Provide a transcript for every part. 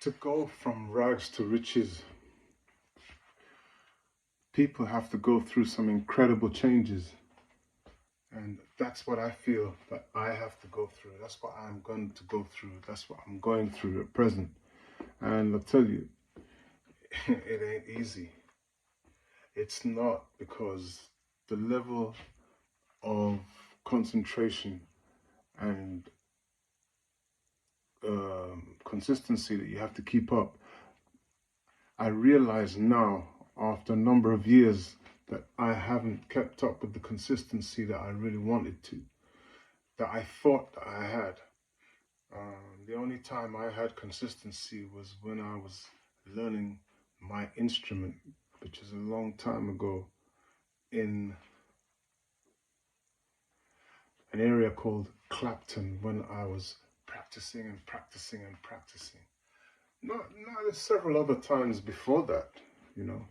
To go from rags to riches, people have to go through some incredible changes. And that's what I feel that I have to go through. That's what I'm going to go through. That's what I'm going through at present. And I'll tell you, it ain't easy. It's not, because the level of concentration and consistency that you have to keep up, I realize now, after a number of years, that I haven't kept up with the consistency that I really wanted to, that I thought that I had. The only time I had consistency was when I was learning my instrument, which is a long time ago, in an area called Clapton, when I was practicing and practicing and practicing. No, there's several other times before that, you know,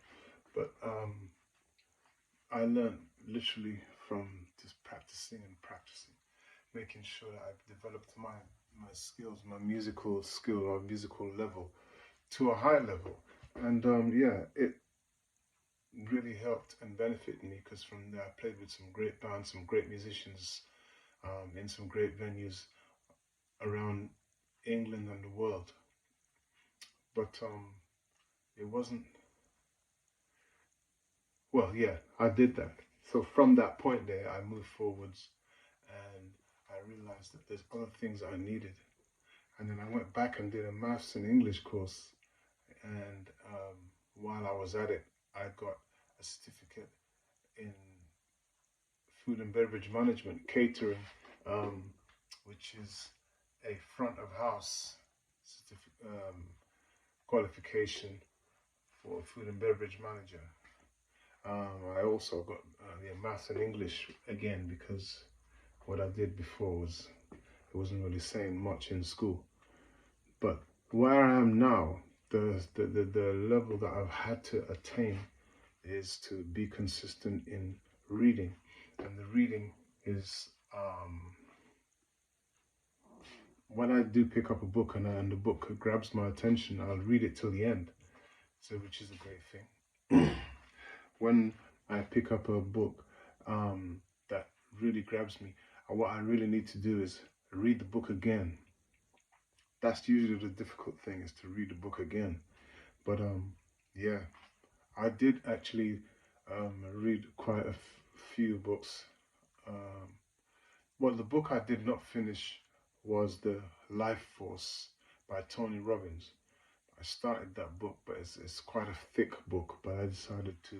but I learned literally from just practicing and practicing, making sure that I've developed my skills, my musical skill or musical level to a high level. And yeah, it really helped and benefited me, because from there I played with some great bands, some great musicians, in some great venues around England and the world. But it wasn't, well, yeah, I did that. So from that point there, I moved forwards, and I realized that there's other things I needed. And then I went back and did a maths and English course. And while I was at it, I got a certificate in food and beverage management, catering, um, which is a front of house qualification for a food and beverage manager. I also got maths and English again, because what I did before was, it wasn't really saying much in school. But where I am now, the level that I've had to attain is to be consistent in reading. And the reading is, when I do pick up a book, and the book grabs my attention, I'll read it till the end, so which is a great thing. When I pick up a book that really grabs me, what I really need to do is read the book again. That's usually the difficult thing, is to read the book again. But yeah, I did actually read quite a few books. Um, well, the book I did not finish was The Life Force by Tony Robbins. I started that book, but it's quite a thick book, but I decided to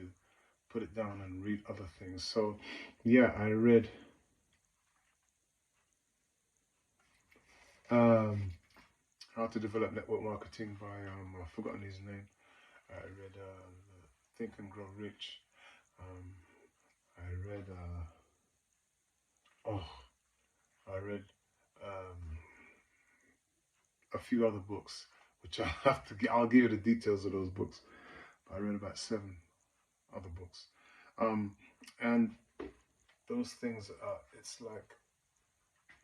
put it down and read other things. So yeah, I read How to Develop Network Marketing by, I've forgotten his name. I read Think and Grow Rich. Um, I read, oh, I read um, a few other books, which I have to get. I'll give you the details of those books. But I read about 7 other books, and those things are. It's like,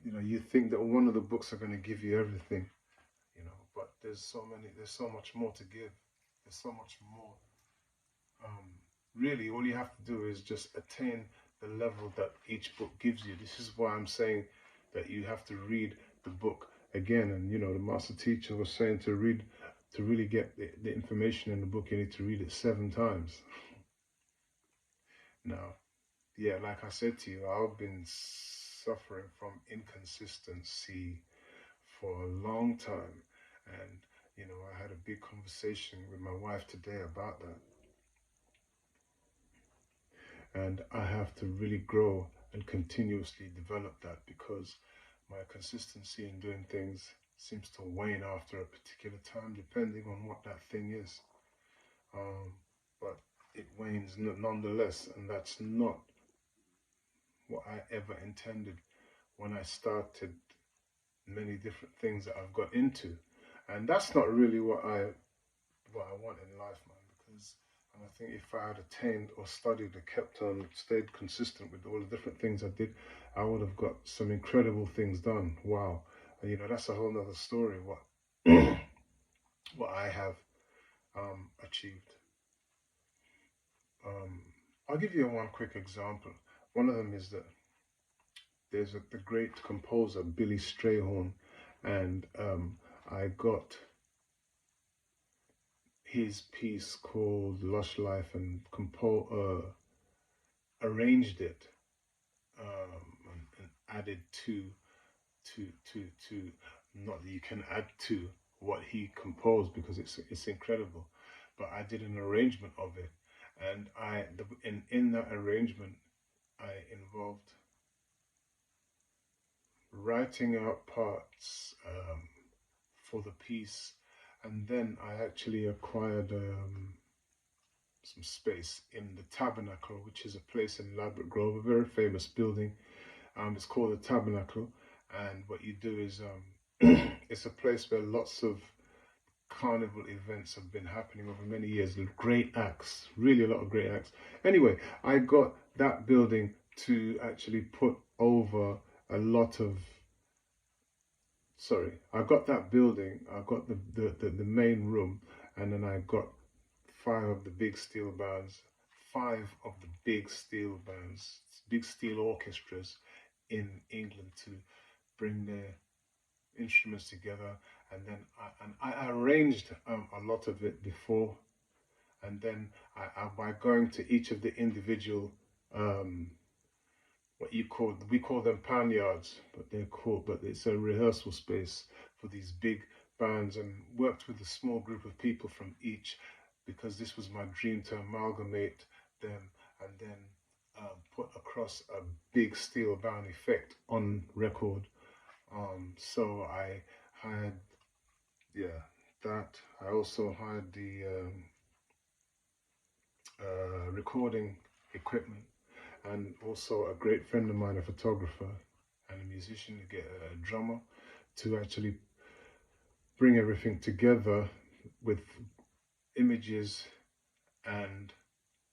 you think that one of the books are going to give you everything, but there's so many. There's so much more to give. There's so much more. Um, Really, all you have to do is just attain the level that each book gives you. This is why I'm saying that you have to read the book again. And the master teacher was saying to really get the information in the book, you need to read it 7 times. Now, yeah, like I said to you, I've been suffering from inconsistency for a long time. And, I had a big conversation with my wife today about that. And I have to really grow and continuously develop that, because my consistency in doing things seems to wane after a particular time, depending on what that thing is. But it wanes nonetheless, and that's not what I ever intended when I started many different things that I've got into. And that's not really what I want in life, man, because I think if I had attained or studied or kept on, stayed consistent with all the different things I did, I would have got some incredible things done. Wow. And that's a whole nother story. what I have achieved. Um, I'll give you one quick example. One of them is that the great composer Billy Strayhorn, and I got his piece called Lush Life and arranged it and added to to not that you can add to what he composed because it's incredible, but I did an arrangement of it, and in that arrangement I involved writing out parts for the piece, and then I actually acquired some space in the Tabernacle, which is a place in Ladbroke Grove, a very famous building. It's called the Tabernacle, and what you do is it's a place where lots of carnival events have been happening over many years. Great acts, really a lot of great acts. Anyway, I got that building to actually put over a lot of. Sorry, I got that building. I got the main room, and then I got five of the big steel bands, five of the big steel orchestras in England to bring their instruments together, and then I arranged a lot of it before, and then by going to each of the individual what you call we call them panyards, but it's a rehearsal space for these big bands, and worked with a small group of people from each because this was my dream to amalgamate them and then put across a big steel band effect on record. So I had, yeah, that. I also had the recording equipment, and also a great friend of mine, a photographer and a musician, to get a drummer to actually bring everything together with images and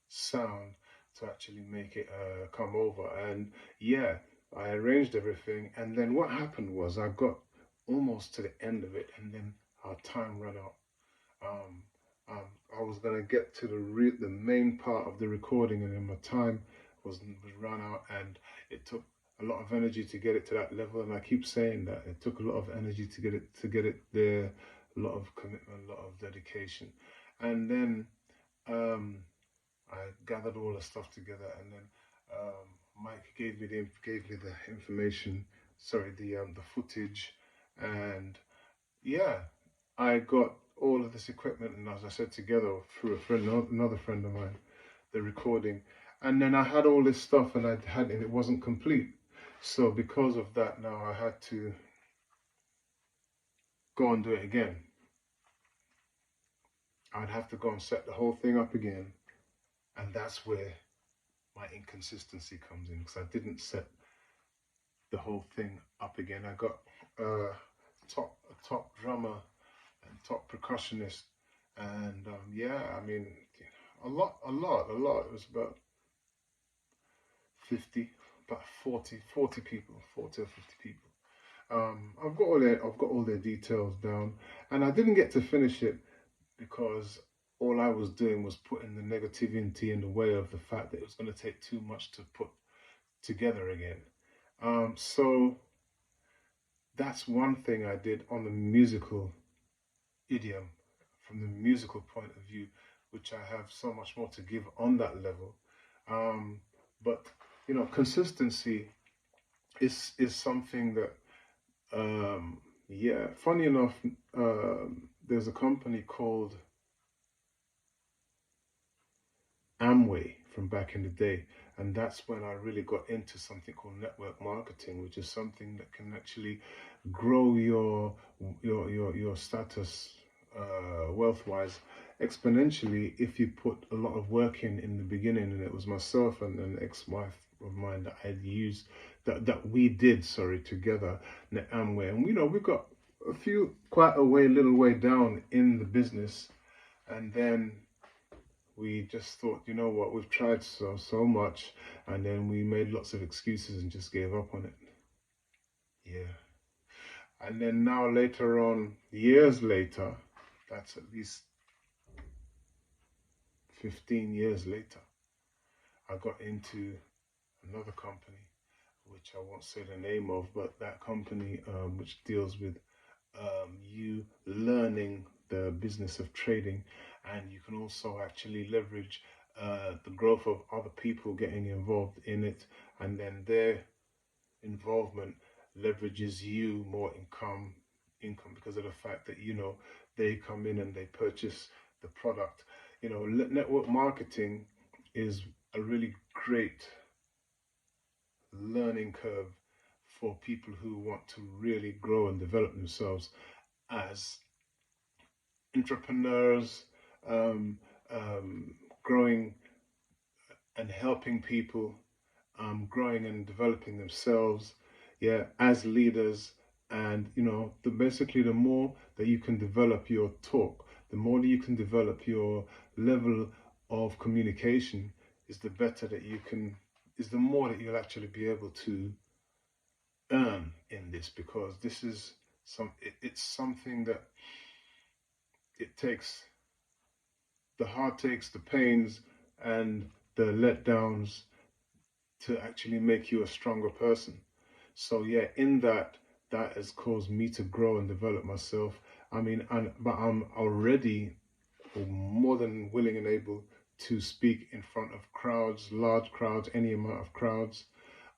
sound to actually make it come over. And yeah, I arranged everything, and then what happened was I got almost to the end of it, and then our time ran out. Um, I was gonna get to the main part of the recording, and then my time was run out, and it took a lot of energy to get it to that level. And I keep saying that it took a lot of energy to get it there, a lot of commitment, a lot of dedication, and then I gathered all the stuff together, and then Mike gave me the information. Sorry, the footage, and yeah, I got all of this equipment, and as I said, together through a friend, another friend of mine, the recording, and then I had all this stuff, and and it wasn't complete. So because of that, now I had to go and do it again. I'd have to go and set the whole thing up again, and that's where my inconsistency comes in because I didn't set the whole thing up again. I got a top drummer and top percussionist, and yeah, I mean, a lot. It was about 50, about 40 people, 40 or 50 people. I've got all their details down, and I didn't get to finish it because all I was doing was putting the negativity in the way of the fact that it was going to take too much to put together again. So that's one thing I did on the musical idiom, from the musical point of view, which I have so much more to give on that level. Um, but consistency is something that, yeah. Funny enough, there's a company called Amway from back in the day, and that's when I really got into something called network marketing, which is something that can actually grow your status wealth-wise exponentially if you put a lot of work in the beginning. And it was myself and an ex-wife of mine that I'd used that we did, sorry, together, Amway, and we got a few quite a little way down in the business, and then we just thought, you know what, we've tried so much, and then we made lots of excuses and just gave up on it. Yeah. And then now later on, years later, that's at least 15 years later, I got into another company, which I won't say the name of, but that company which deals with you learning the business of trading, and you can also actually leverage the growth of other people getting involved in it, and then their involvement leverages you more income because of the fact that they come in and they purchase the product. Network marketing is a really great learning curve for people who want to really grow and develop themselves as entrepreneurs, um, growing and helping people, growing and developing themselves, yeah, as leaders. And basically, the more that you can develop your talk, the more that you can develop your level of communication, is the better that you can, is the more that you'll actually be able to earn in this, because this is it's something that it takes the heartaches, the pains, and the letdowns to actually make you a stronger person. So yeah, in that has caused me to grow and develop myself. I mean, but I'm already more than willing and able to speak in front of crowds, large crowds, any amount of crowds,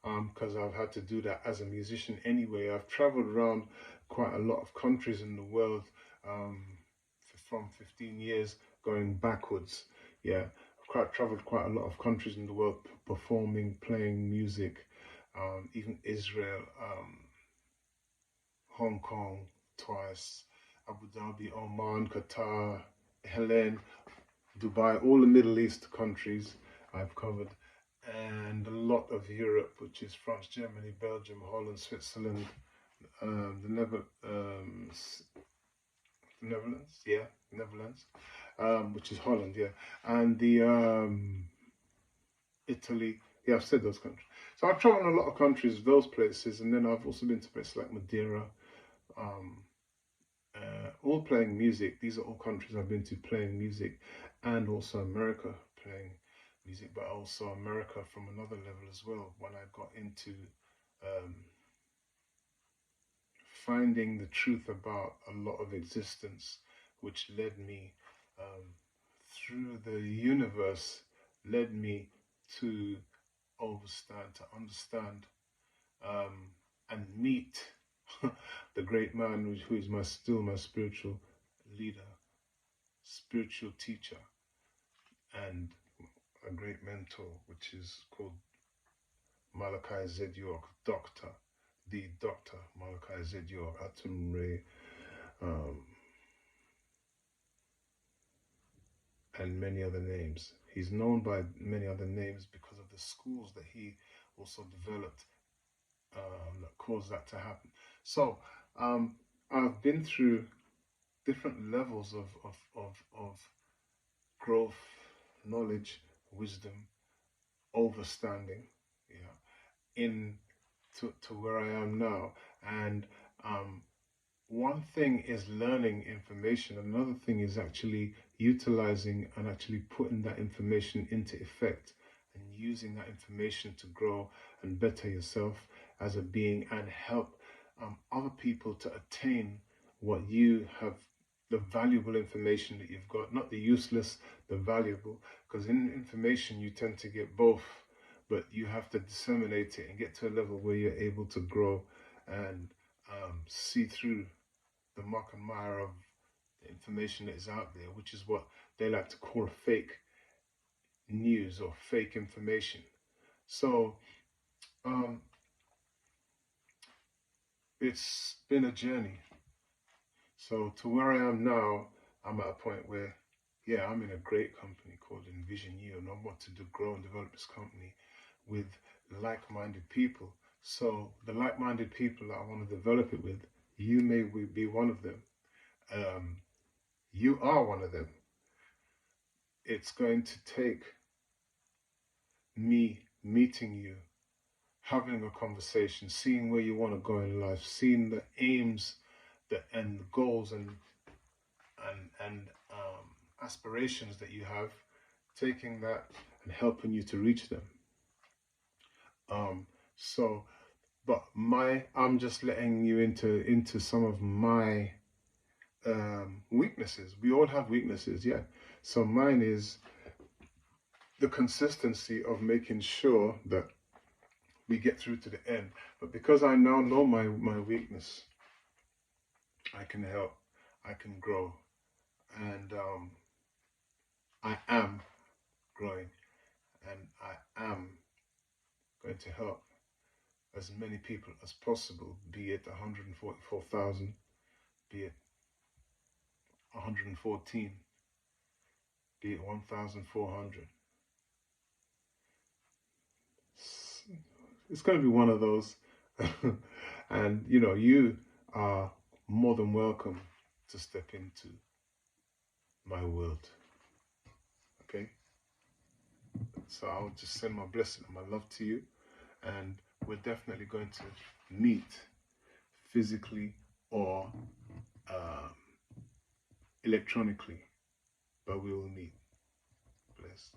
because I've had to do that as a musician anyway. I've traveled around quite a lot of countries in the world, um, from 15 years going backwards. Yeah, I've quite traveled quite a lot of countries in the world performing, playing music, even Israel, Hong Kong twice, Abu Dhabi, Oman, Qatar, Helen, Dubai, all the Middle East countries I've covered, and a lot of Europe, which is France, Germany, Belgium, Holland, Switzerland, the Netherlands, yeah, Netherlands, which is Holland, yeah, and the Italy. Yeah, I've said those countries. So I've traveled a lot of countries, those places, and then I've also been to places like Madeira, um, all playing music. These are all countries I've been to playing music, and also America playing music, but also America from another level as well. When I got into um, finding the truth about a lot of existence, which led me through the universe, led me to understand, um, and meet the great man who is still my spiritual leader, spiritual teacher, and a great mentor, which is called Malachi Z. York, Doctor, the Doctor Malachi Z. York, Atum Ray, um, and many other names. He's known by many other names because of the schools that he also developed, that caused that to happen. So I've been through different levels of growth, knowledge, wisdom, overstanding, in to where I am now. And um, one thing is learning information, another thing is actually utilizing and actually putting that information into effect and using that information to grow and better yourself as a being and help other people to attain what you have, the valuable information that you've got, not the useless, the valuable, because in information you tend to get both, but you have to disseminate it and get to a level where you're able to grow and see through the muck and mire of the information that is out there, which is what they like to call fake news or fake information. So um, it's been a journey. So to where I am now, I'm at a point where, yeah, I'm in a great company called Envision You, and I want to grow and develop this company with like-minded people. So the like-minded people that I want to develop it with, you may be one of them. Um, you are one of them. It's going to take me meeting you, having a conversation, seeing where you want to go in life, seeing the aims and the goals and and aspirations that you have, taking that and helping you to reach them. Um, so, but I'm just letting you into some of my weaknesses. We all have weaknesses, yeah. So mine is the consistency of making sure that we get through to the end. But because I now know my weakness, I can help, I can grow, and I am growing, and I am going to help as many people as possible, be it 144,000, be it 114, be it 1,400. It's going to be one of those. And you know, you are more than welcome to step into my world. Okay? So I'll just send my blessing and my love to you. And we're definitely going to meet physically or um, electronically, but we will meet. Bless.